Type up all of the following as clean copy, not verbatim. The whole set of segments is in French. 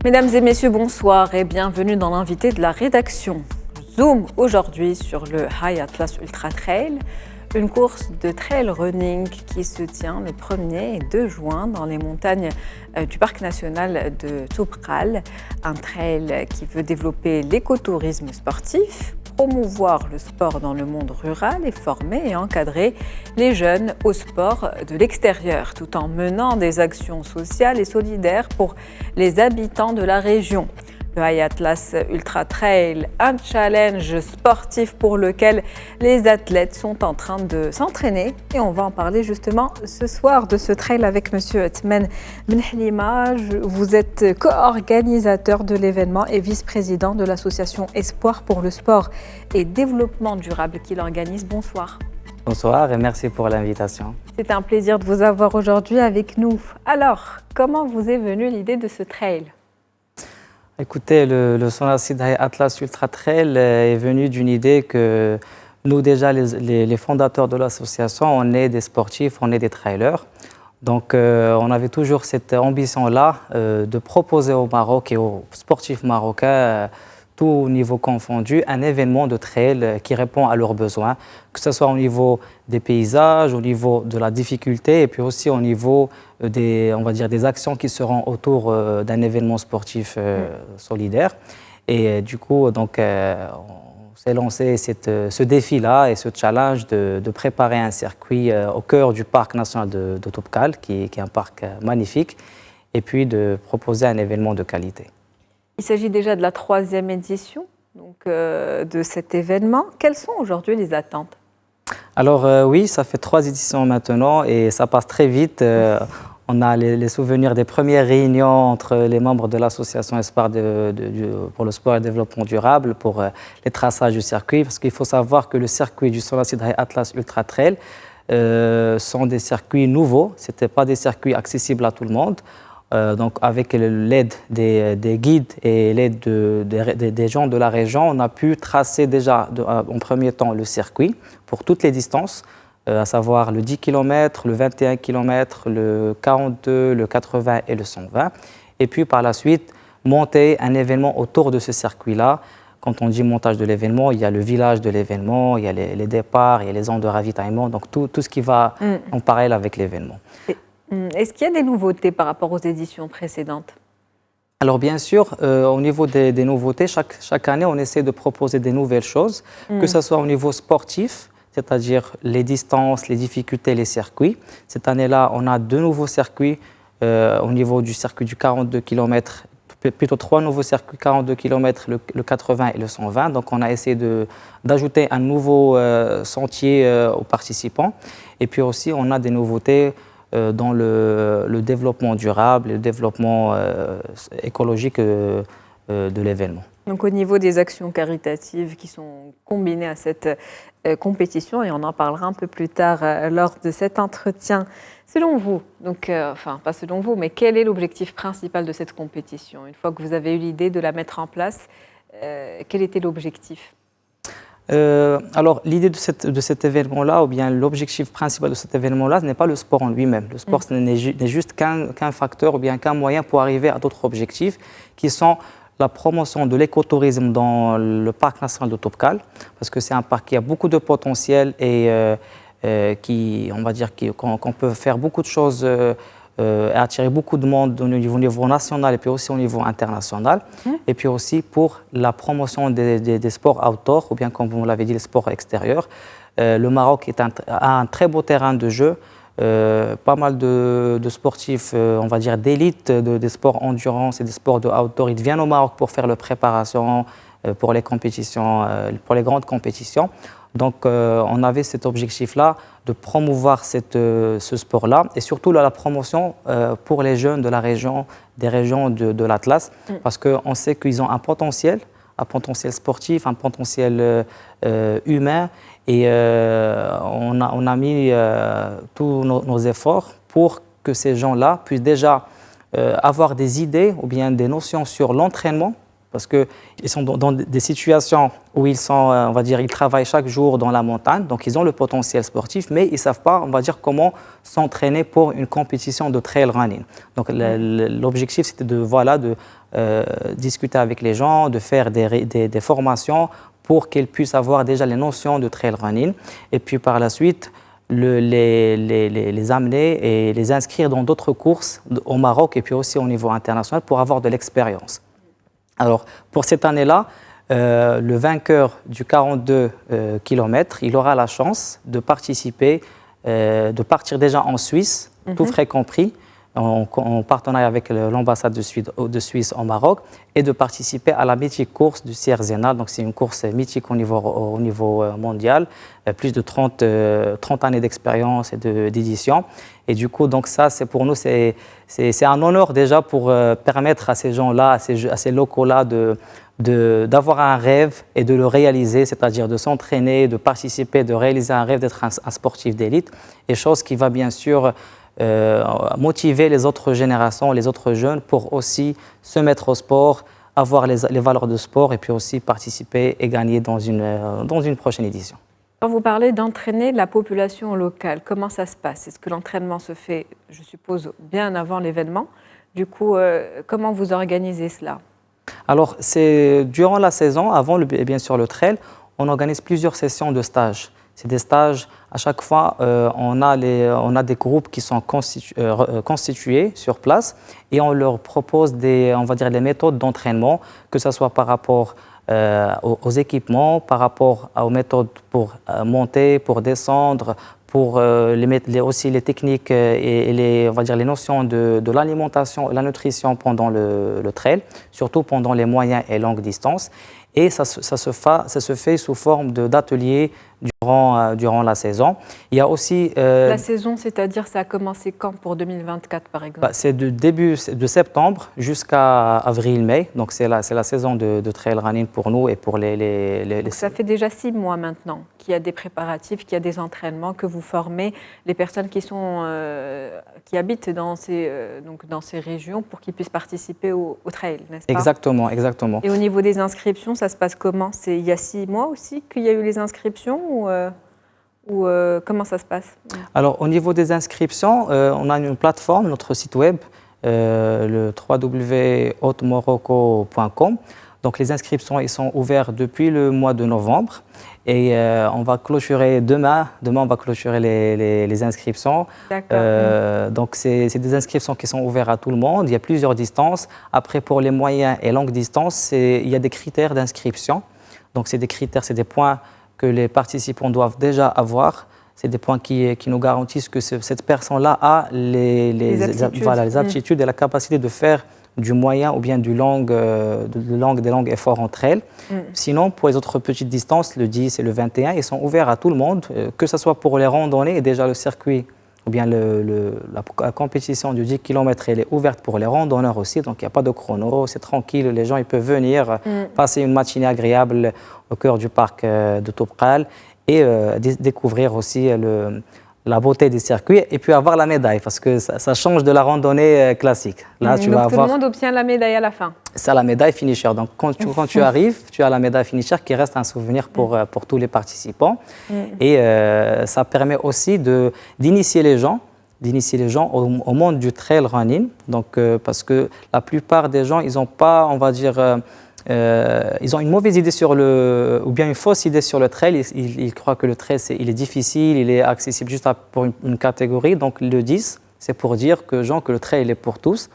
Mesdames et messieurs, bonsoir et bienvenue dans l'invité de la rédaction. Zoom aujourd'hui sur le High Atlas Ultra Trail, une course de trail running qui se tient le 1er et 2 juin dans les montagnes du parc national de Toubkal. Un trail qui veut développer l'écotourisme sportif, promouvoir le sport dans le monde rural et former et encadrer les jeunes au sport de l'extérieur, tout en menant des actions sociales et solidaires pour les habitants de la région. Le High Atlas Ultra Trail, un challenge sportif pour lequel les athlètes sont en train de s'entraîner. Et on va en parler justement ce soir de ce trail avec Monsieur Othman Benhlima. Vous êtes co-organisateur de l'événement et vice-président de l'association Espoir pour le sport et développement durable qui l'organise. Bonsoir. Bonsoir et merci pour l'invitation. C'est un plaisir de vous avoir aujourd'hui avec nous. Alors, comment vous est venue l'idée de ce trail ? Écoutez, le Sonacid High Atlas Ultra Trail est venu d'une idée que nous, déjà, les fondateurs de l'association, on est des sportifs, on est des trailers. Donc, on avait toujours cette ambition-là de proposer au Maroc et aux sportifs marocains, tout niveau confondu, un événement de trail qui répond à leurs besoins, que ce soit au niveau des paysages, au niveau de la difficulté et puis aussi au niveau on va dire, des actions qui seront autour d'un événement sportif solidaire. Et du coup, donc, on s'est lancé ce défi-là et ce challenge de préparer un circuit au cœur du parc national de Toubkal, qui est un parc magnifique, et puis de proposer un événement de qualité. Il s'agit déjà de la 3e édition donc, de cet événement. Quelles sont aujourd'hui les attentes ? Alors oui, ça fait 3 éditions maintenant et ça passe très vite. On a les souvenirs des premières réunions entre les membres de l'association Espoir pour le sport et le développement durable pour les traçages du circuit. Parce qu'il faut savoir que le circuit du Sonacid High Atlas Ultra Trail sont des circuits nouveaux. Ce n'étaient pas des circuits accessibles à tout le monde. Donc avec l'aide des guides et l'aide des gens de la région, on a pu tracer déjà en premier temps le circuit pour toutes les distances, à savoir le 10 km, le 21 km, le 42, le 80 et le 120. Et puis par la suite, monter un événement autour de ce circuit-là. Quand on dit montage de l'événement, il y a le village de l'événement, il y a les départs, il y a les zones de ravitaillement, donc tout ce qui va en parallèle avec l'événement. Est-ce qu'il y a des nouveautés par rapport aux éditions précédentes ? Alors bien sûr, au niveau des nouveautés, chaque année, on essaie de proposer des nouvelles choses, que ce soit au niveau sportif, c'est-à-dire les distances, les difficultés, les circuits. Cette année-là, on a 2 nouveaux circuits au niveau du circuit du 42 km, plutôt 3 nouveaux circuits 42 km, le 80 et le 120. Donc on a essayé d'ajouter un nouveau sentier aux participants. Et puis aussi, on a des nouveautés dans le développement durable et le développement écologique de l'événement. Donc au niveau des actions caritatives qui sont combinées à cette compétition, et on en parlera un peu plus tard lors de cet entretien. Selon vous, donc, enfin pas selon vous, mais quel est l'objectif principal de cette compétition ? Une fois que vous avez eu l'idée de la mettre en place, quel était l'objectif ? Alors, l'idée de cet événement-là, ou bien l'objectif principal de cet événement-là, ce n'est pas le sport en lui-même. Le sport n'est juste qu'un facteur ou bien qu'un moyen pour arriver à d'autres objectifs qui sont la promotion de l'écotourisme dans le parc national de Toubkal, parce que c'est un parc qui a beaucoup de potentiel et on va dire qu'on peut faire beaucoup de choses et attirer beaucoup de monde au niveau national et puis aussi au niveau international. Et puis aussi pour la promotion des sports outdoor, ou bien comme vous l'avez dit, les sports extérieurs. Le Maroc a un très beau terrain de jeu, pas mal de sportifs, on va dire d'élite, des sports endurance et des sports de outdoor. Ils viennent au Maroc pour faire la préparation pour les compétitions, pour les grandes compétitions. Donc, on avait cet objectif-là de promouvoir ce sport-là et surtout la promotion pour les jeunes de la région, des régions de l'Atlas, parce qu'on sait qu'ils ont un potentiel sportif, un potentiel humain et on a mis tous nos efforts pour que ces gens-là puissent déjà avoir des idées ou bien des notions sur l'entraînement parce qu'ils sont dans des situations où ils sont, on va dire, ils travaillent chaque jour dans la montagne, donc ils ont le potentiel sportif, mais ils ne savent pas, on va dire, comment s'entraîner pour une compétition de trail running. Donc l'objectif, c'était de discuter avec les gens, de faire des formations pour qu'ils puissent avoir déjà les notions de trail running, et puis par la suite, les amener et les inscrire dans d'autres courses au Maroc et puis aussi au niveau international pour avoir de l'expérience. Alors, pour cette année-là, le vainqueur du 42 km, il aura la chance de participer, de partir déjà en Suisse, tout frais compris, en partenariat avec l'ambassade de Suisse au Maroc, et de participer à la mythique course du Sierre-Zénal. Donc, c'est une course mythique au niveau mondial, plus de 30 années d'expérience et d'édition. Et du coup, donc ça, pour nous, c'est un honneur déjà pour permettre à ces gens-là, à ces locaux-là, d'avoir un rêve et de le réaliser, c'est-à-dire de s'entraîner, de participer, de réaliser un rêve d'être un sportif d'élite, et chose qui va bien sûr motiver les autres générations, les autres jeunes pour aussi se mettre au sport, avoir les valeurs de sport et puis aussi participer et gagner dans une prochaine édition. Quand vous parlez d'entraîner la population locale, comment ça se passe? Est-ce que l'entraînement se fait, je suppose, bien avant l'événement? Du coup, comment vous organisez cela? Alors, c'est durant la saison, avant bien sûr le trail, on organise plusieurs sessions de stages. C'est des stages, à chaque fois, on a des groupes qui sont constitués sur place et on leur propose on va dire, des méthodes d'entraînement, que ce soit par rapport aux équipements, par rapport aux méthodes pour monter, pour descendre, pour aussi les techniques et on va dire, les notions de l'alimentation et la nutrition pendant le trail, surtout pendant les moyennes et longues distances. Et ça se fait sous forme d'ateliers durant la saison. Il y a aussi… la saison, c'est-à-dire, ça a commencé quand pour 2024, par exemple? C'est de début de septembre jusqu'à avril-mai. Donc, c'est la saison de trail running pour nous et pour les… Ça fait déjà 6 mois maintenant qu'il y a des préparatifs, qu'il y a des entraînements, que vous formez les personnes qui habitent dans ces régions pour qu'ils puissent participer au trail, n'est-ce pas? Exactement, exactement. Et au niveau des inscriptions, ça se passe comment? C'est il y a 6 mois aussi qu'il y a eu les inscriptions ou comment ça se passe? Alors, au niveau des inscriptions, on a une plateforme, notre site web, le www.hautemorocco.com. Donc, les inscriptions ils sont ouvertes depuis le mois de novembre et on va clôturer demain. Demain, on va clôturer les inscriptions. D'accord. Donc, c'est des inscriptions qui sont ouvertes à tout le monde. Il y a plusieurs distances. Après, pour les moyennes et longues distances, il y a des critères d'inscription. Donc, c'est des critères, c'est des points que les participants doivent déjà avoir. C'est des points qui nous garantissent que cette personne-là a les aptitudes et la capacité de faire du moyen ou bien des longues efforts entre elles. Sinon, pour les autres petites distances, le 10 et le 21, ils sont ouverts à tout le monde, que ce soit pour les randonnées, et déjà le circuit ou bien la compétition du 10 km, elle est ouverte pour les randonneurs aussi, donc il n'y a pas de chrono, c'est tranquille, les gens ils peuvent venir passer une matinée agréable au cœur du parc de Toubkal et découvrir aussi la beauté du circuit et puis avoir la médaille parce que ça change de la randonnée classique. Là, donc tout le monde obtient la médaille à la fin. C'est la médaille finisher. Donc quand tu arrives, tu as la médaille finisher qui reste un souvenir pour tous les participants. Et ça permet aussi d'initier les gens au monde du trail running. Donc, parce que la plupart des gens, ils n'ont pas, on va dire… ils ont une mauvaise idée ou bien une fausse idée sur le trail. Ils croient que le trail, il est difficile, il est accessible juste pour une catégorie. Donc le 10, c'est pour dire que le trail il est pour tous.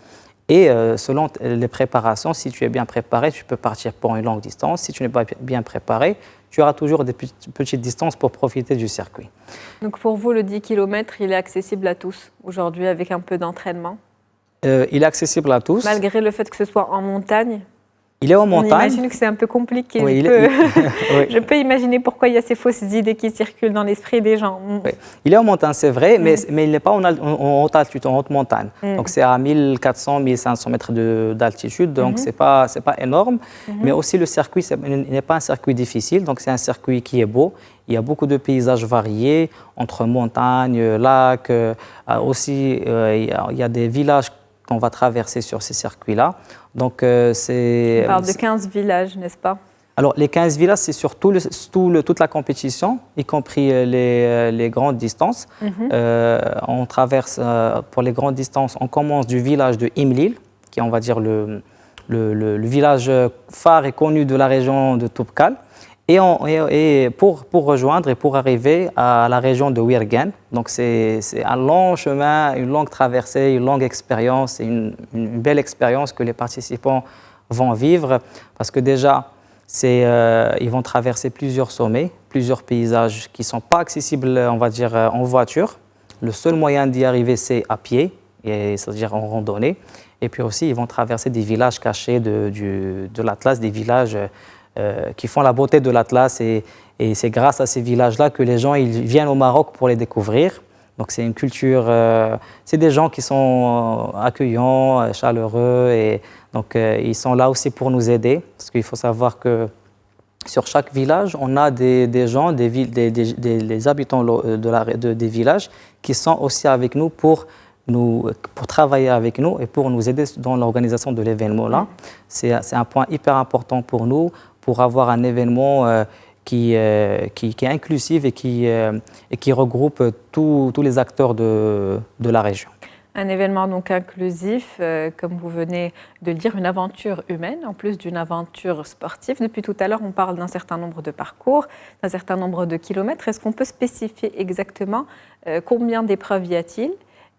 Et selon les préparations, si tu es bien préparé, tu peux partir pour une longue distance. Si tu n'es pas bien préparé, tu auras toujours des petites distances pour profiter du circuit. Donc pour vous, le 10 km, il est accessible à tous aujourd'hui avec un peu d'entraînement? Il est accessible à tous. Malgré le fait que ce soit en montagne? Il est en montagne. On imagine que c'est un peu compliqué. Oui, je peux imaginer pourquoi il y a ces fausses idées qui circulent dans l'esprit des gens. Oui. Il est en montagne, c'est vrai, mais il n'est pas en haute altitude, en haute montagne. Donc c'est à 1400, 1500 mètres d'altitude, donc c'est pas énorme. Mais aussi le circuit, il n'est pas un circuit difficile, donc c'est un circuit qui est beau. Il y a beaucoup de paysages variés, entre montagnes, lacs. Aussi, il y a des villages qu'on va traverser sur ces circuits-là. Donc, On parle de 15 villages, n'est-ce pas? Alors, les 15 villages, c'est sur toute la compétition, y compris les grandes distances. On traverse, pour les grandes distances, on commence du village de Imlil, qui est, on va dire, le village phare et connu de la région de Toubkal. Et pour rejoindre et pour arriver à la région de Wirgan. Donc, c'est un long chemin, une longue traversée, une longue expérience, et une belle expérience que les participants vont vivre. Parce que déjà, ils vont traverser plusieurs sommets, plusieurs paysages qui ne sont pas accessibles, on va dire, en voiture. Le seul moyen d'y arriver, c'est à pied, c'est-à-dire en randonnée. Et puis aussi, ils vont traverser des villages cachés de l'Atlas, des villages qui font la beauté de l'Atlas. Et c'est grâce à ces villages-là que les gens ils viennent au Maroc pour les découvrir. Donc c'est une culture, c'est des gens qui sont accueillants, chaleureux. Et donc ils sont là aussi pour nous aider. Parce qu'il faut savoir que sur chaque village, on a des gens, des habitants des villages qui sont aussi avec nous pour travailler avec nous et pour nous aider dans l'organisation de l'événement-là. C'est un point hyper important pour nous, pour avoir un événement qui est inclusif et qui regroupe tous les acteurs de la région. Un événement donc inclusif, comme vous venez de le dire, une aventure humaine en plus d'une aventure sportive. Depuis tout à l'heure, on parle d'un certain nombre de parcours, d'un certain nombre de kilomètres. Est-ce qu'on peut spécifier exactement combien d'épreuves y a-t-il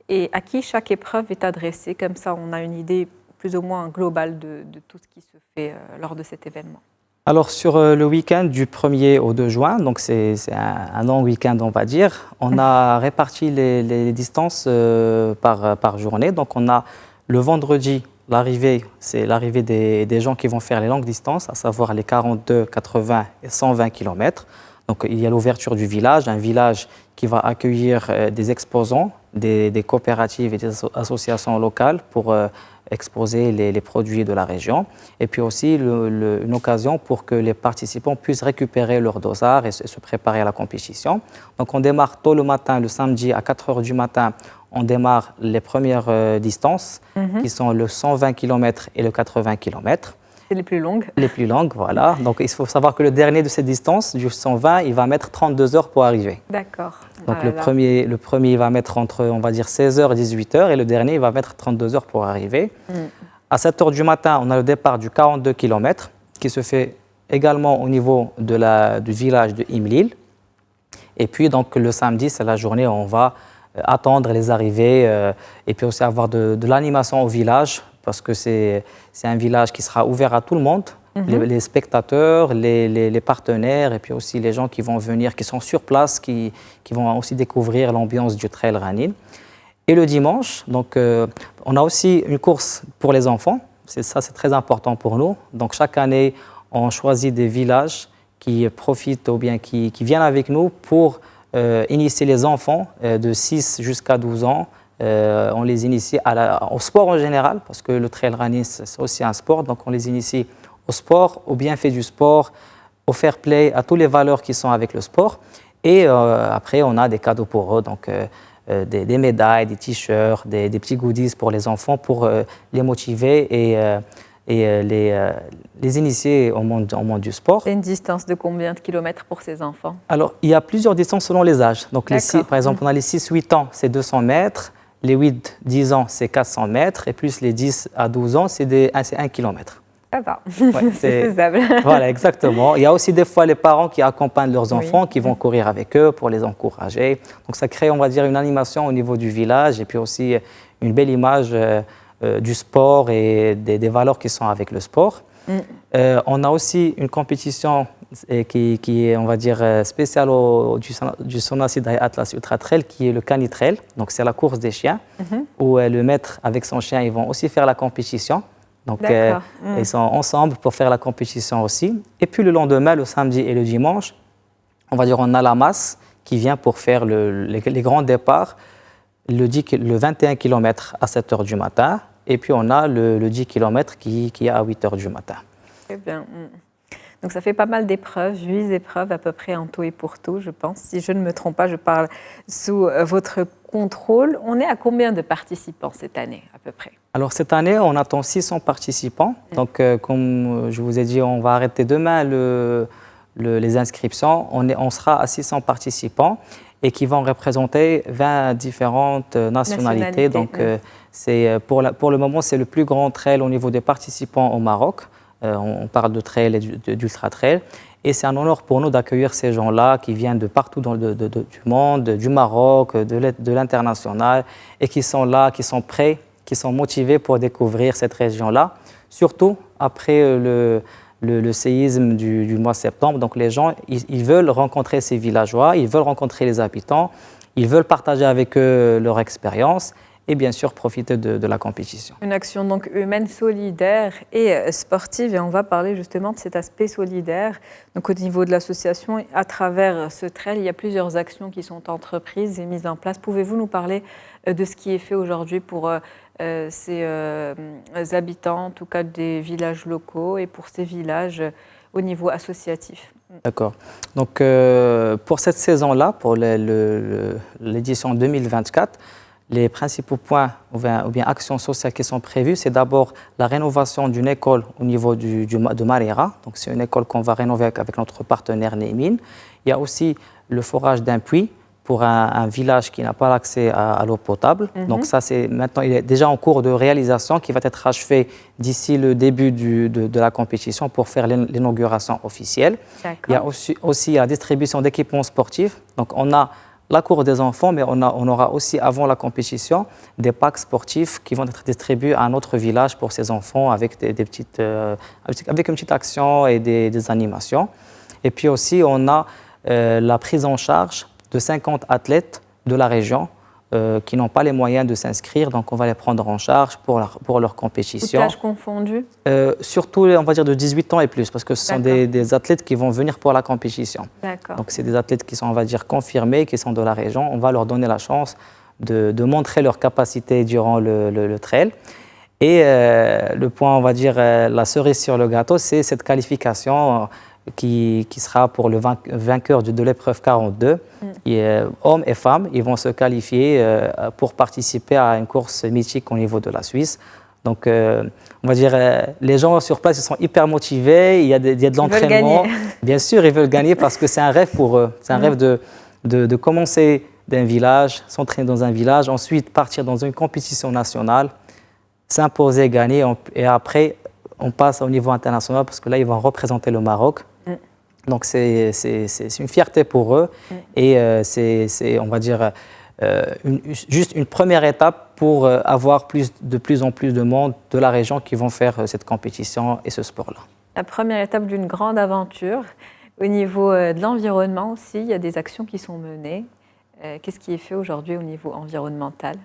et à qui chaque épreuve est adressée? Comme ça, on a une idée plus ou moins globale de tout ce qui se fait lors de cet événement. Alors, sur le week-end du 1er au 2 juin, donc c'est un long week-end, on va dire, on a réparti les distances par journée. Donc, on a le vendredi, c'est l'arrivée des gens qui vont faire les longues distances, à savoir les 42, 80 et 120 km. Donc, il y a l'ouverture du village, un village qui va accueillir des exposants, des coopératives et des associations locales pour exposer les produits de la région. Et puis aussi une occasion pour que les participants puissent récupérer leur dossard et se préparer à la compétition. Donc on démarre tôt le matin, le samedi à 4 h du matin, on démarre les premières distances qui sont le 120 km et le 80 km. C'est les plus longues. Les plus longues, voilà. Donc il faut savoir que le dernier de ces distances, du 120, il va mettre 32 heures pour arriver. D'accord. Donc le premier, il va mettre entre, on va dire, 16 h et 18 h et le dernier, il va mettre 32 heures pour arriver. À 7 h du matin, on a le départ du 42 km qui se fait également au niveau du village de Imlil. Et puis donc le samedi, c'est la journée où on va attendre les arrivées et puis aussi avoir de l'animation au village parce que c'est un village qui sera ouvert à tout le monde. Les spectateurs, les partenaires et puis aussi les gens qui vont venir, qui sont sur place, qui vont aussi découvrir l'ambiance du Trail Running. Et le dimanche, donc, on a aussi une course pour les enfants. C'est très important pour nous. Donc chaque année, on choisit des villages qui profitent ou bien qui viennent avec nous pour initier les enfants de 6 jusqu'à 12 ans. On les initie au sport en général, parce que le Trail Running, c'est aussi un sport. Donc on les initie au sport, au bienfait du sport, au fair play, à toutes les valeurs qui sont avec le sport. Et après, on a des cadeaux pour eux, donc des médailles, des t-shirts, des petits goodies pour les enfants pour les motiver et les initier au monde du sport. C'est une distance de combien de kilomètres pour ces enfants? Alors, il y a plusieurs distances selon les âges. Donc, par exemple, on a les 6-8 ans, c'est 200 mètres. Les 8-10 ans, c'est 400 mètres. Et plus les 10 à 12 ans, c'est 1 kilomètre. Ça va, ouais, c'est faisable. Voilà, exactement. Il y a aussi des fois les parents qui accompagnent leurs enfants, qui vont courir avec eux pour les encourager. Donc ça crée, on va dire, une animation au niveau du village et puis aussi une belle image du sport et des valeurs qui sont avec le sport. On a aussi une compétition qui est, on va dire, spéciale du Sonacid Atlas Ultra Trail, qui est le Canitrail. Donc c'est la course des chiens, où le maître avec son chien, ils vont aussi faire la compétition. Donc, ils sont ensemble pour faire la compétition aussi. Et puis, le lendemain, le samedi et le dimanche, on va dire, on a la masse qui vient pour faire les grands départs, le 21 km à 7 h du matin. Et puis, on a le 10 km qui est à 8 h du matin. Très bien. Donc ça fait pas mal d'épreuves, 8 épreuves à peu près en tout et pour tout, je pense. Si je ne me trompe pas, je parle sous votre contrôle. On est à combien de participants cette année à peu près? Alors cette année, on attend 600 participants. Donc comme je vous ai dit, on va arrêter demain les inscriptions. On sera à 600 participants et qui vont représenter 20 différentes nationalités. Donc pour le moment, c'est le plus grand trail au niveau des participants au Maroc. On parle de trail et d'ultra trail. Et c'est un honneur pour nous d'accueillir ces gens-là qui viennent de partout du monde, du Maroc, de l'international, et qui sont là, qui sont prêts, qui sont motivés pour découvrir cette région-là, surtout après le séisme du mois de septembre. Donc les gens, ils veulent rencontrer ces villageois, ils veulent rencontrer les habitants, ils veulent partager avec eux leur expérience et bien sûr profiter de la compétition. Une action donc humaine, solidaire et sportive, et on va parler justement de cet aspect solidaire. Donc au niveau de l'association, à travers ce trail, il y a plusieurs actions qui sont entreprises et mises en place. Pouvez-vous nous parler de ce qui est fait aujourd'hui pour ces habitants, en tout cas des villages locaux, et pour ces villages au niveau associatif? D'accord. Donc pour cette saison-là, pour l'édition 2024, les principaux points ou bien actions sociales qui sont prévues, c'est d'abord la rénovation d'une école au niveau de Marera. Donc c'est une école qu'on va rénover avec notre partenaire Némine. Il y a aussi le forage d'un puits pour un village qui n'a pas l'accès à l'eau potable. Donc ça, maintenant, il est déjà en cours de réalisation qui va être achevé d'ici le début de la compétition pour faire l'inauguration officielle. Il y a aussi la distribution d'équipements sportifs. Donc on a la cour des enfants, mais on aura aussi, avant la compétition, des packs sportifs qui vont être distribués à un autre village pour ces enfants avec avec une petite action et des animations. Et puis aussi, on a la prise en charge de 50 athlètes de la région qui n'ont pas les moyens de s'inscrire, donc on va les prendre en charge pour leur compétition. Tout âge confondu? Surtout, on va dire de 18 ans et plus, parce que ce sont des athlètes qui vont venir pour la compétition. Donc c'est des athlètes qui sont, on va dire, confirmés, qui sont de la région. On va leur donner la chance de montrer leur capacité durant le trail. Et le point, on va dire, la cerise sur le gâteau, c'est cette qualification qui sera pour le vainqueur de l'épreuve 42. Hommes et femmes, ils vont se qualifier pour participer à une course mythique au niveau de la Suisse. Donc, on va dire, les gens sur place, ils sont hyper motivés, il y a de l'entraînement. Bien sûr, ils veulent gagner parce que c'est un rêve pour eux. C'est un rêve de commencer d'un village, s'entraîner dans un village, ensuite partir dans une compétition nationale, s'imposer, gagner, et après, on passe au niveau international parce que là, ils vont représenter le Maroc. Donc, c'est une fierté pour eux et c'est, on va dire, juste une première étape pour avoir de plus en plus de monde de la région qui vont faire cette compétition et ce sport-là. La première étape d'une grande aventure. Au niveau de l'environnement aussi, il y a des actions qui sont menées. Qu'est-ce qui est fait aujourd'hui au niveau environnemental?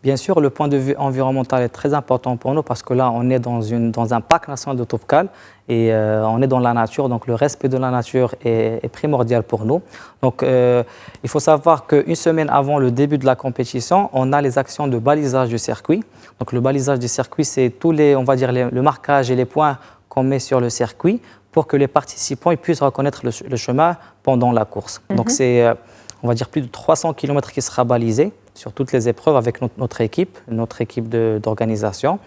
Bien sûr, le point de vue environnemental est très important pour nous parce que là, on est dans un parc national de Toubkal et on est dans la nature, donc le respect de la nature est primordial pour nous. Donc, il faut savoir qu'une semaine avant le début de la compétition, on a les actions de balisage du circuit. Donc, le balisage du circuit, c'est on va dire, le marquage et les points qu'on met sur le circuit pour que les participants puissent reconnaître le chemin pendant la course. Donc, c'est, on va dire, plus de 300 km qui sera balisé sur toutes les épreuves avec notre équipe d'organisation.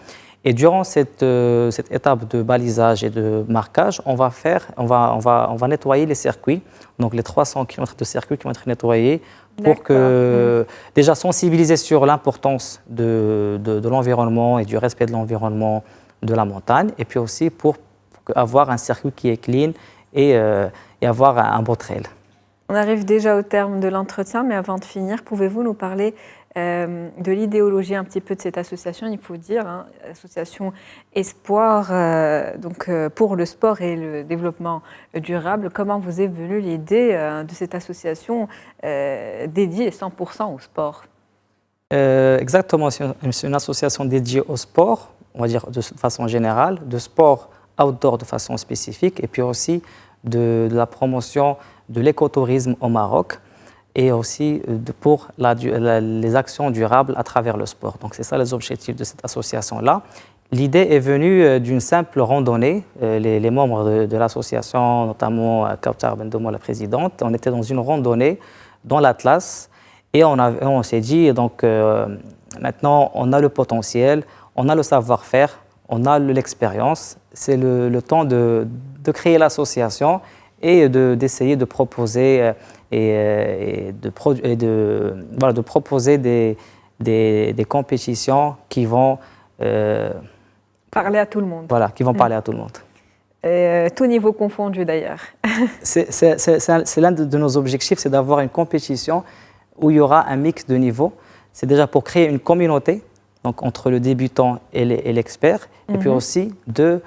Et durant cette étape de balisage et de marquage, on va nettoyer les circuits, donc les 300 km de circuits qui vont être nettoyés pour déjà sensibiliser sur l'importance de l'environnement et du respect de l'environnement de la montagne, et puis aussi pour avoir un circuit qui est clean et avoir un beau trail. On arrive déjà au terme de l'entretien, mais avant de finir, pouvez-vous nous parler de l'idéologie un petit peu de cette association? Il faut dire, association Espoir pour le sport et le développement durable. Comment vous est venue l'idée de cette association dédiée 100% au sport? Exactement, c'est une association dédiée au sport, on va dire de façon générale, de sport outdoor de façon spécifique, et puis aussi de la promotion de l'écotourisme au Maroc et aussi pour les actions durables à travers le sport. Donc c'est ça les objectifs de cette association-là. L'idée est venue d'une simple randonnée. Les membres de l'association, notamment Kautar Bendomo, la présidente, on était dans une randonnée dans l'Atlas et on s'est dit, donc maintenant on a le potentiel, on a le savoir-faire, on a l'expérience, c'est le temps de créer l'association et d'essayer de proposer, de proposer des compétitions qui vont parler à tout le monde. Voilà, qui vont parler à tout le monde. Tout niveau confondu d'ailleurs. C'est l'un de nos objectifs, c'est d'avoir une compétition où il y aura un mix de niveaux. C'est déjà pour créer une communauté donc entre le débutant et l'expert, et puis aussi de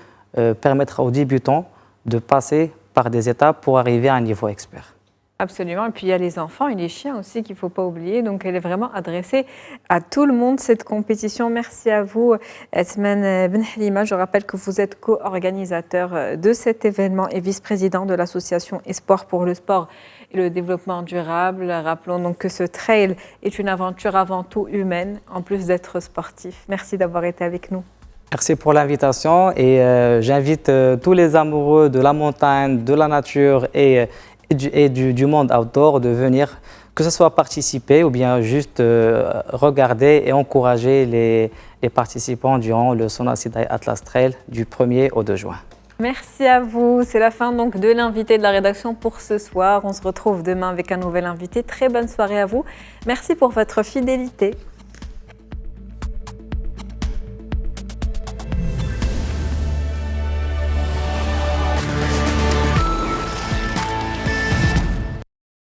permettre aux débutants de passer par des étapes pour arriver à un niveau expert. Absolument. Et puis il y a les enfants et les chiens aussi qu'il ne faut pas oublier. Donc elle est vraiment adressée à tout le monde, cette compétition. Merci à vous, Esmen Benhalima. Je rappelle que vous êtes co-organisateur de cet événement et vice-président de l'association Espoir pour le sport et le développement durable. Rappelons donc que ce trail est une aventure avant tout humaine, en plus d'être sportif. Merci d'avoir été avec nous. Merci pour l'invitation et j'invite tous les amoureux de la montagne, de la nature et du monde outdoor de venir, que ce soit participer ou bien juste regarder et encourager les participants durant le Sona Sidai Atlas Trail du 1er au 2 juin. Merci à vous. C'est la fin donc de l'invité de la rédaction pour ce soir. On se retrouve demain avec un nouvel invité. Très bonne soirée à vous. Merci pour votre fidélité.